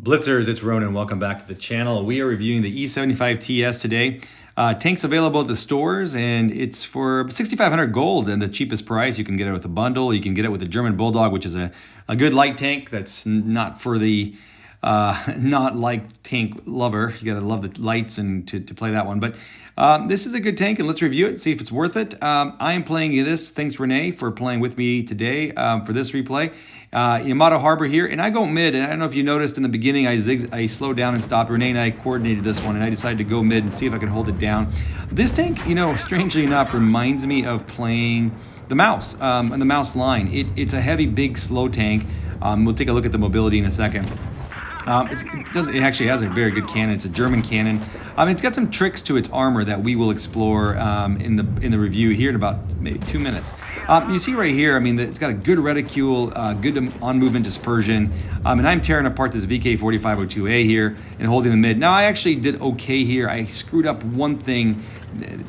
Blitzers, it's Ronan. Welcome back to the channel. We are reviewing the E75 Ts today. Tank's available at the stores, and it's for 6,500 gold and the cheapest price. You can get it with a bundle. You can get it with a German Bulldog, which is a good light tank that's not for the not like tank lover. You got to love the lights and to play that one. But this is a good tank, and let's review it, see if it's worth it. I am playing this. Thanks, Renee, for playing with me today for this replay. Yamato Harbor here, and I go mid, and I don't know if you noticed in the beginning I slowed down and stopped. Renee and I coordinated this one, and I decided to go mid and see if I can hold it down. This tank, strangely enough, reminds me of playing the Mouse and the Mouse line. It's a heavy, big, slow tank. We'll take a look at the mobility in a second. It actually has a very good cannon. It's a German cannon. It's got some tricks to its armor that we will explore in the review here in about maybe 2 minutes. You see right here, it's got a good reticule, good on-movement dispersion, and I'm tearing apart this VK4502A here and holding the mid. Now, I actually did okay here. I screwed up one thing,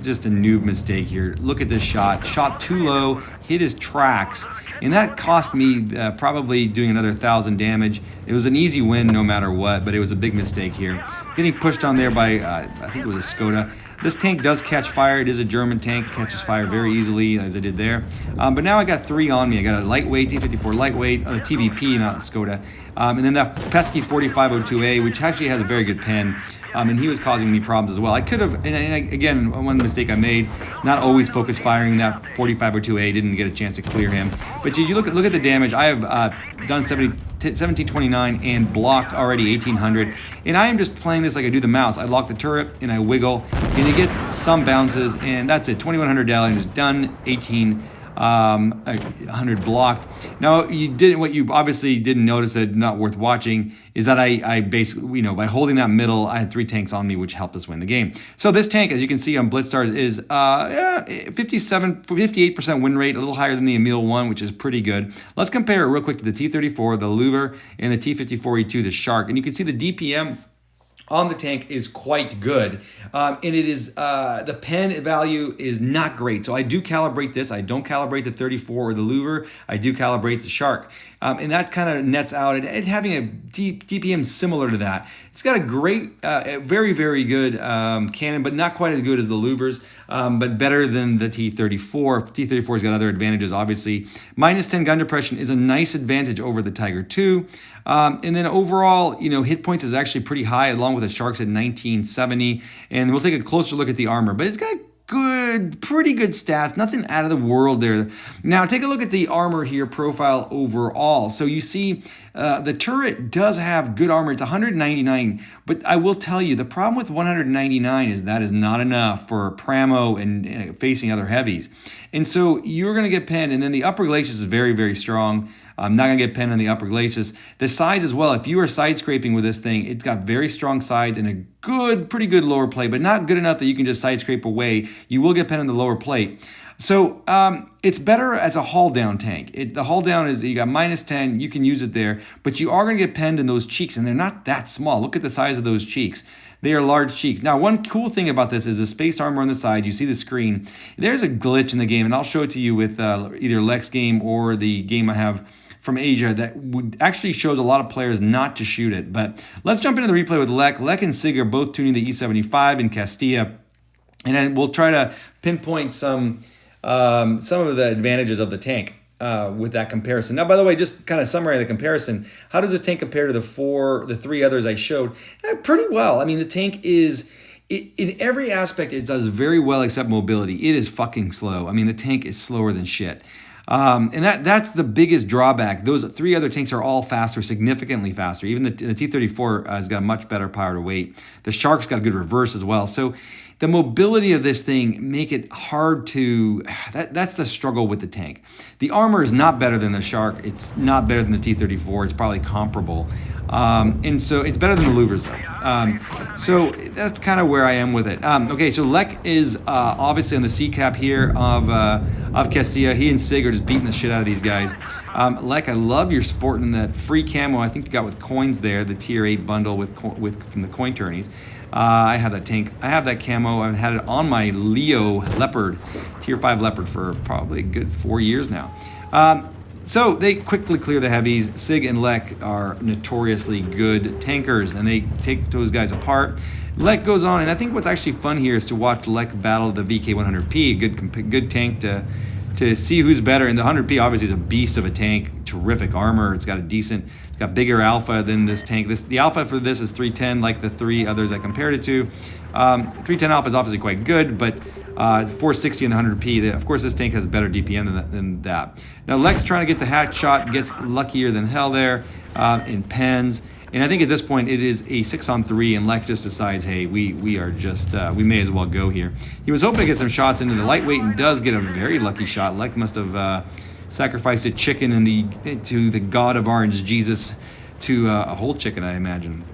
just a noob mistake here. Look at this shot. Shot too low, hit his tracks, and that cost me probably doing another 1,000 damage. It was an easy win no matter what, but it was a big mistake here. Getting pushed on there by, I think it was a Skoda. This tank does catch fire. It is a German tank, catches fire very easily, as I did there. But now I got 3 on me. I got a lightweight, T54 lightweight, a TVP, not Skoda. And then that pesky 4502A, which actually has a very good pen. And he was causing me problems as well. I could have, and again, one mistake I made, not always focus firing that 4502A, didn't get a chance to clear him. But you look at the damage. I have done 1729 and blocked already 1800. And I am just playing this like I do the Mouse. I lock the turret and I wiggle, and it gets some bounces, and that's it. 2,100 damage done, 100 blocked. Now, what you obviously didn't notice, that not worth watching, is that I basically, by holding that middle, I had 3 tanks on me, which helped us win the game. So this tank, as you can see on BlitzStars, is 58% win rate, a little higher than the Emil 1, which is pretty good. Let's compare it real quick to the T34, the Louver, and the T54E2, the Shark. And you can see the DPM on the tank is quite good, and it is the pen value is not great. So I do calibrate this. I don't calibrate the 34 or the Louver. I do calibrate the Shark, and that kind of nets out. And having a DPM similar to that, it's got a great, very very good cannon, but not quite as good as the Louvers, but better than the T34. T34's got other advantages, obviously. -10 gun depression is a nice advantage over the Tiger II. And then overall, hit points is actually pretty high, along with the Sharks at 1970. And we'll take a closer look at the armor, but it's got pretty good stats, nothing out of the world there. Now, take a look at the armor here profile overall. So you see the turret does have good armor. It's 199, but I will tell you, the problem with 199 is that is not enough for Pramo and facing other heavies. And so you're going to get pinned, and then the upper glacis is very, very strong. I'm not going to get pinned on the upper glacis. The sides as well, if you are side scraping with this thing, it's got very strong sides and a pretty good lower plate, but not good enough that you can just side scrape away. You will get pinned on the lower plate. So it's better as a haul down tank. The haul down is, you got -10, you can use it there, but you are going to get pinned in those cheeks, and they're not that small. Look at the size of those cheeks. They are large cheeks. Now, one cool thing about this is the spaced armor on the side. You see the screen. There's a glitch in the game, and I'll show it to you with either Lex game or the game I have from Asia that actually shows a lot of players not to shoot it. But let's jump into the replay with Lek. Lek and Sig are both tuning the E75 in Castilla, and then we'll try to pinpoint some of the advantages of the tank with that comparison. Now, by the way, just kind of summary the comparison. How does this tank compare to the 3 others I showed? Pretty well. The tank is, in every aspect, it does very well except mobility. It is fucking slow. The tank is slower than shit. And that's the biggest drawback. Those 3 other tanks are all faster, significantly faster. Even the T34 has got a much better power to weight. The Shark's got a good reverse as well. So the mobility of this thing make it hard to, that's the struggle with the tank. The armor is not better than the Shark. It's not better than the T34. It's probably comparable. And so it's better than the Louvers though. So that's kind of where I am with it. Okay, so Lek is obviously on the C cap here of Castilla. He and Sig are just beating the shit out of these guys. Lek, I love your sporting that free camo. I think you got with coins there, the tier 8 bundle from the coin tourneys. I have that tank. I have that camo. I've had it on my Leo Leopard, tier 5 Leopard for probably a good 4 years now. So they quickly clear the heavies. Sig and Lek are notoriously good tankers, and they take those guys apart. Lek goes on, and I think what's actually fun here is to watch Lek battle the VK100P, a good tank to see who's better. And the 100P obviously is a beast of a tank, terrific armor. It's got bigger alpha than this tank. The alpha for this is 310, like the 3 others I compared it to. 310 alpha is obviously quite good, but 460 in the 100P. Of course, this tank has better DPM than that. Now, Lek's trying to get the hatch shot, gets luckier than hell there in pens. And I think at this point it is a 6-on-3, and Lek just decides, hey, we may as well go here. He was hoping to get some shots into the lightweight and does get a very lucky shot. Lek must have sacrificed a chicken to the god of orange, Jesus, to a whole chicken, I imagine,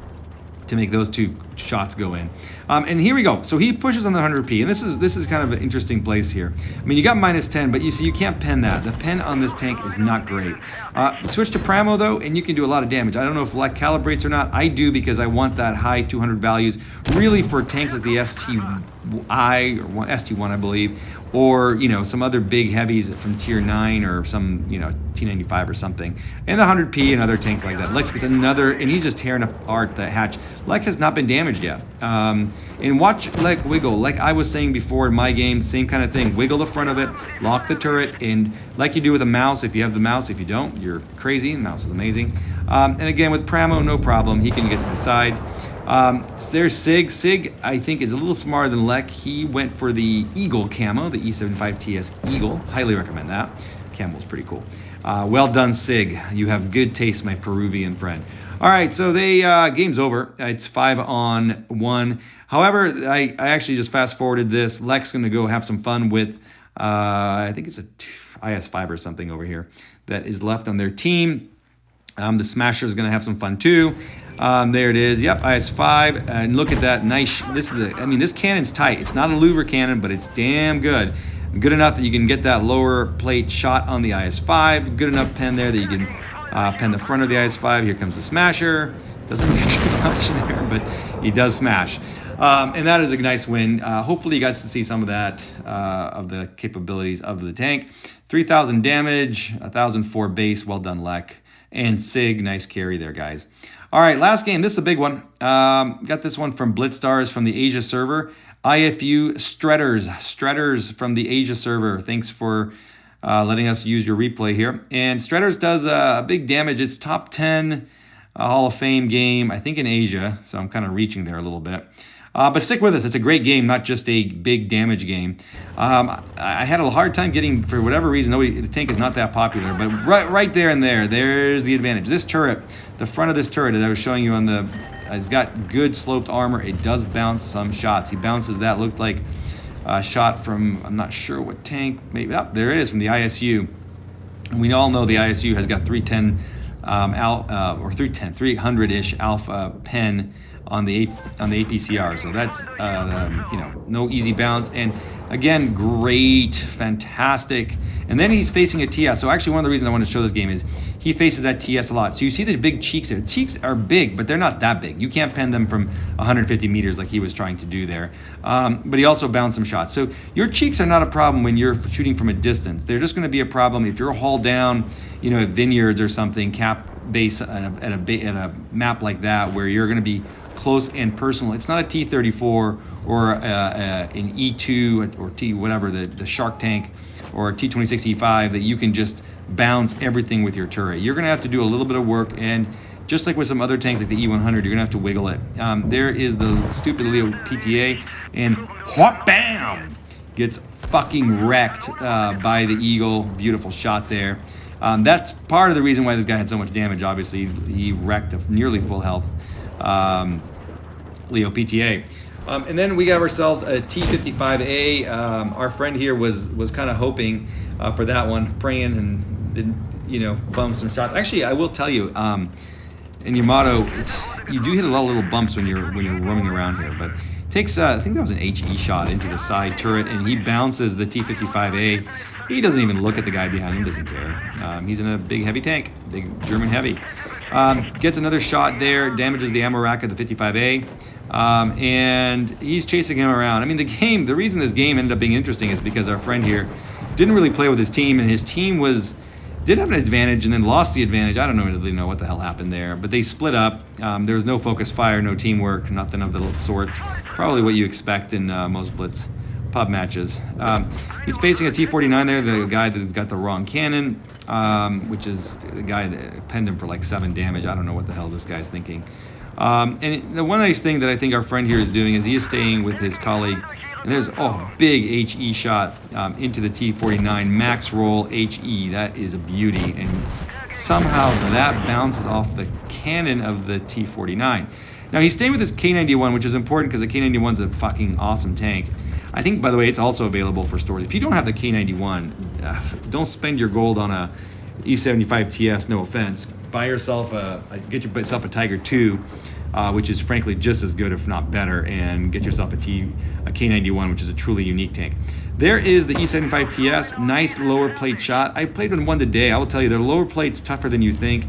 to make those 2 shots go in. And here we go. So he pushes on the 100P, and this is kind of an interesting place here. I mean, you got -10, but you see you can't pen that. The pen on this tank is not great. Switch to Pramo though, and you can do a lot of damage. I don't know if Lek calibrates or not. I do, because I want that high 200 values, really for tanks like the STI or ST1, I believe, or some other big heavies from tier 9 or some T95 or something, and the 100P and other tanks like that. Lek gets another, and he's just tearing apart the hatch. Lek has not been damaged yet. And watch Lek wiggle. Like I was saying before in my game, same kind of thing. Wiggle the front of it, lock the turret, and like you do with a mouse, if you have the mouse, if you don't, you're crazy. The mouse is amazing. And again, with Pramo, no problem. He can get to the sides. So there's Sig. Sig, I think, is a little smarter than Lek. He went for the Eagle camo, the E75 Ts Eagle. Highly recommend that. Camo's pretty cool. Well done, Sig. You have good taste, my Peruvian friend. All right, so game's over. It's 5-on-1. However, I actually just fast forwarded this. Lek's going to go have some fun with, I think it's a IS5 or something over here that is left on their team. The Smasher is going to have some fun too. There it is. Yep, IS5. And look at that nice. This cannon's tight. It's not a louver cannon, but it's damn good. Good enough that you can get that lower plate shot on the IS5. Good enough pen there that you can pen the front of the IS5. Here comes the Smasher. Doesn't really do much there, but he does smash. And that is a nice win. Hopefully you guys can see some of that, of the capabilities of the tank. 3,000 damage, 1,004 base. Well done, Lek. And Sig, nice carry there, guys. All right, last game. This is a big one. Got this one from Blitzstars from the Asia server. IFU Stretters from the Asia server. Thanks for letting us use your replay here. And Stretters does big damage. It's top 10 Hall of Fame game, I think, in Asia. So I'm kind of reaching there a little bit. But stick with us. It's a great game, not just a big damage game. I had a hard time getting, for whatever reason, the tank is not that popular. But right there and there's the advantage. This turret, the front of this turret that I was showing you on the, it's got good sloped armor. It does bounce some shots. He bounces that. Looked like a shot from, I'm not sure what tank. Maybe, there it is, from the ISU. And we all know the ISU has got 310 or 300-ish alpha pen on the APCR, so that's no easy bounce. And again, great, fantastic. And then he's facing a TS. So actually, one of the reasons I want to show this game is he faces that TS a lot. So you see the big cheeks there. The cheeks are big, but they're not that big. You can't pen them from 150 meters like he was trying to do there. But he also bounced some shots. So your cheeks are not a problem when you're shooting from a distance. They're just going to be a problem if you're hauled down, at vineyards or something, cap base at a map like that, where you're going to be close and personal. It's not a T-34 or an E2 or T whatever, the Shark tank, or a T-26E5 that you can just bounce everything with your turret. You're going to have to do a little bit of work, and just like with some other tanks like the E100, you're going to have to wiggle it. There is the stupid Leo PTA, and whop, bam! Gets fucking wrecked by the Eagle. Beautiful shot there. That's part of the reason why this guy had so much damage. Obviously, he wrecked a nearly full health Leo PTA. And then we got ourselves a T55A. Our friend here was kind of hoping for that one, praying, and didn't, bump some shots. Actually, I will tell you, in Yamato, you do hit a lot of little bumps when you're roaming around here, but it takes, I think that was an HE shot into the side turret, and he bounces the T55A. He doesn't even look at the guy behind him, doesn't care. He's in a big heavy tank, big German heavy. Gets another shot there, damages the ammo rack of the 55A, and he's chasing him around. I mean, the reason this game ended up being interesting is because our friend here didn't really play with his team, and his team was did have an advantage and then lost the advantage. I don't really know what the hell happened there, but they split up. There was no focus fire, no teamwork, nothing of the sort. Probably what you expect in most Blitz pub matches. He's facing a T49 there, the guy that's got the wrong cannon, which is the guy that penned him for like 7 damage. I don't know what the hell this guy's thinking. And the one nice thing that I think our friend here is doing is he is staying with his colleague. And there's big HE shot into the T49, max roll HE. That is a beauty. And somehow that bounces off the cannon of the T49. Now he's staying with his K91, which is important because the K91 is a fucking awesome tank. I think, by the way, it's also available for stores. If you don't have the K91, don't spend your gold on a E75 Ts, no offense. Buy yourself get yourself a Tiger 2. Which is frankly just as good, if not better, and get yourself a K91, which is a truly unique tank. There is the E75 Ts, nice lower plate shot. I played with one today. I will tell you, their lower plate's tougher than you think,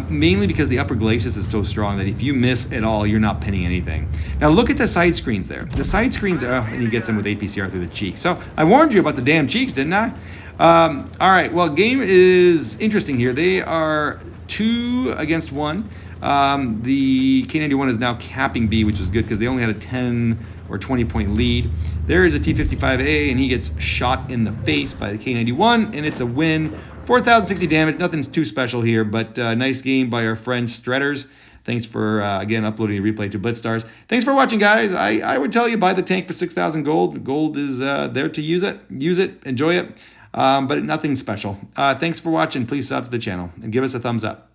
mainly because the upper glacis is so strong that if you miss at all, you're not pinning anything. Now look at the side screens there. The side screens, and he gets them with APCR through the cheek. So I warned you about the damn cheeks, didn't I? All right, well, game is interesting here. They are 2 against 1. The K91 is now capping B, which is good because they only had a 10 or 20 point lead. There is a T55A, and he gets shot in the face by the K91, and it's a win. 4,060 damage, nothing's too special here, but nice game by our friend Stredders. Thanks for, again, uploading a replay to BlitzStars. Thanks for watching, guys. I would tell you, buy the tank for 6,000 gold. Gold is there to use it, enjoy it, but nothing special. Thanks for watching. Please sub to the channel and give us a thumbs up.